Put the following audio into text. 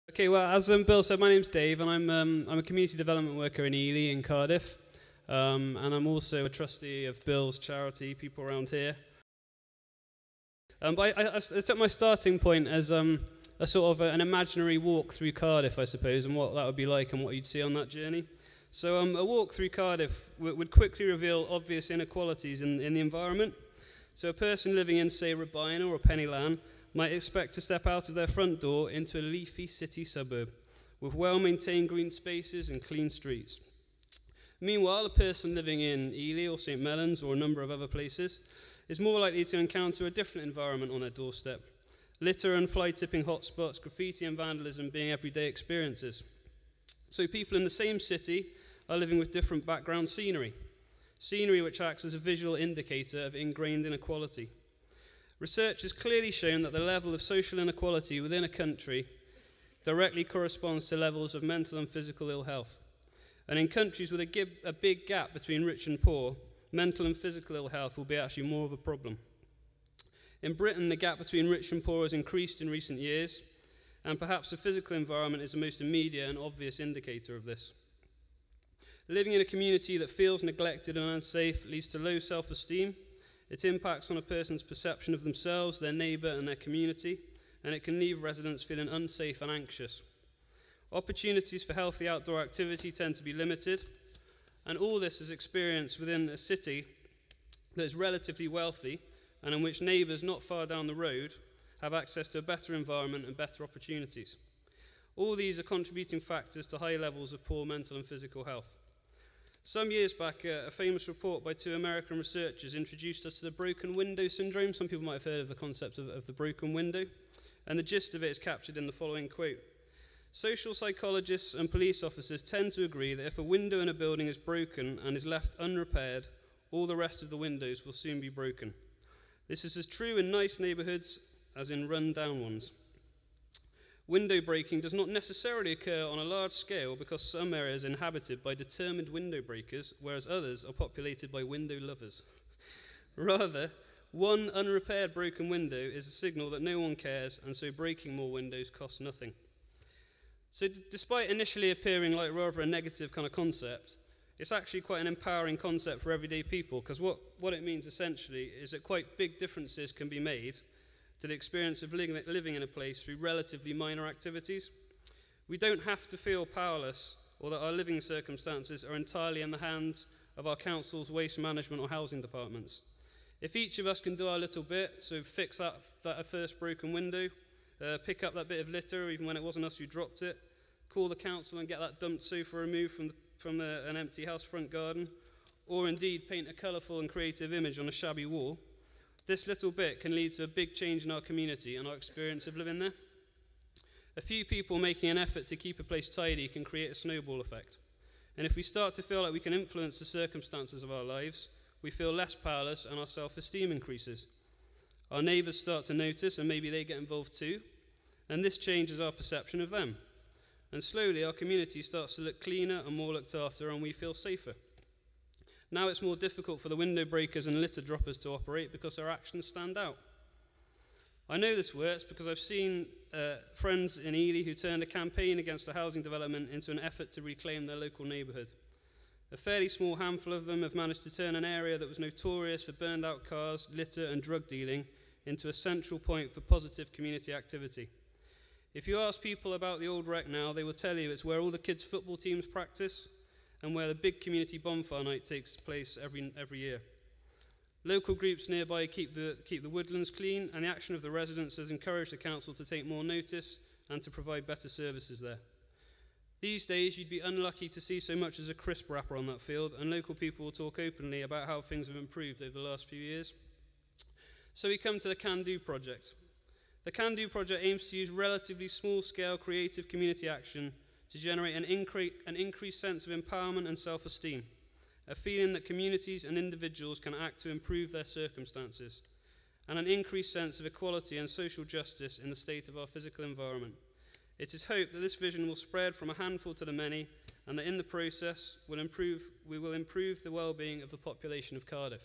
Okay, well, as Bill said, my name's Dave, and I'm a community development worker in Ely in Cardiff, and I'm also a trustee of Bill's charity, People Around Here. But I took my starting point as a sort of an imaginary walk through Cardiff, I suppose, and what that would be like and what you'd see on that journey. So a walk through Cardiff would quickly reveal obvious inequalities in the environment. So a person living in, say, Rabina or Pennylan might expect to step out of their front door into a leafy city suburb with well-maintained green spaces and clean streets. Meanwhile, a person living in Ely or St Mellons or a number of other places is more likely to encounter a different environment on their doorstep. Litter and fly-tipping hotspots, graffiti and vandalism being everyday experiences. So people in the same city are living with different background scenery which acts as a visual indicator of ingrained inequality. Research has clearly shown that the level of social inequality within a country directly corresponds to levels of mental and physical ill health. And in countries with a big gap between rich and poor, mental and physical ill health will be actually more of a problem. In Britain, the gap between rich and poor has increased in recent years, and perhaps the physical environment is the most immediate and obvious indicator of this. Living in a community that feels neglected and unsafe leads to low self-esteem. It impacts on a person's perception of themselves, their neighbour and their community, and it can leave residents feeling unsafe and anxious. Opportunities for healthy outdoor activity tend to be limited, and all this is experienced within a city that is relatively wealthy and in which neighbours not far down the road have access to a better environment and better opportunities. All these are contributing factors to high levels of poor mental and physical health. Some years back, a famous report by two American researchers introduced us to the broken window syndrome. Some people might have heard of the concept of the broken window. And the gist of it is captured in the following quote. Social psychologists and police officers tend to agree that if a window in a building is broken and is left unrepaired, all the rest of the windows will soon be broken. This is as true in nice neighbourhoods as in run-down ones. Window breaking does not necessarily occur on a large scale because some areas are inhabited by determined window breakers, whereas others are populated by window lovers. Rather, one unrepaired broken window is a signal that no one cares, and so breaking more windows costs nothing. So despite initially appearing like rather a negative kind of concept, it's actually quite an empowering concept for everyday people, because what it means essentially is that quite big differences can be made to the experience of living in a place through relatively minor activities. We don't have to feel powerless or that our living circumstances are entirely in the hands of our council's waste management or housing departments. If each of us can do our little bit, so fix that first broken window, pick up that bit of litter even when it wasn't us who dropped it, call the council and get that dumped sofa removed from an empty house front garden, or indeed paint a colourful and creative image on a shabby wall, this little bit can lead to a big change in our community and our experience of living there. A few people making an effort to keep a place tidy can create a snowball effect. And if we start to feel like we can influence the circumstances of our lives, we feel less powerless and our self-esteem increases. Our neighbours start to notice and maybe they get involved too, and this changes our perception of them. And slowly our community starts to look cleaner and more looked after, and we feel safer. Now it's more difficult for the window breakers and litter droppers to operate because their actions stand out. I know this works because I've seen friends in Ely who turned a campaign against a housing development into an effort to reclaim their local neighbourhood. A fairly small handful of them have managed to turn an area that was notorious for burned out cars, litter and drug dealing into a central point for positive community activity. If you ask people about the old wreck now, they will tell you it's where all the kids' football teams practice and where the big community bonfire night takes place every year. Local groups nearby keep the woodlands clean, and the action of the residents has encouraged the council to take more notice and to provide better services there. These days, you'd be unlucky to see so much as a crisp wrapper on that field, and local people will talk openly about how things have improved over the last few years. So we come to the Can Do project. The Can Do project aims to use relatively small-scale creative community action to generate an increased sense of empowerment and self-esteem, a feeling that communities and individuals can act to improve their circumstances, and an increased sense of equality and social justice in the state of our physical environment. It is hoped that this vision will spread from a handful to the many, and that in the process we will improve the well-being of the population of Cardiff.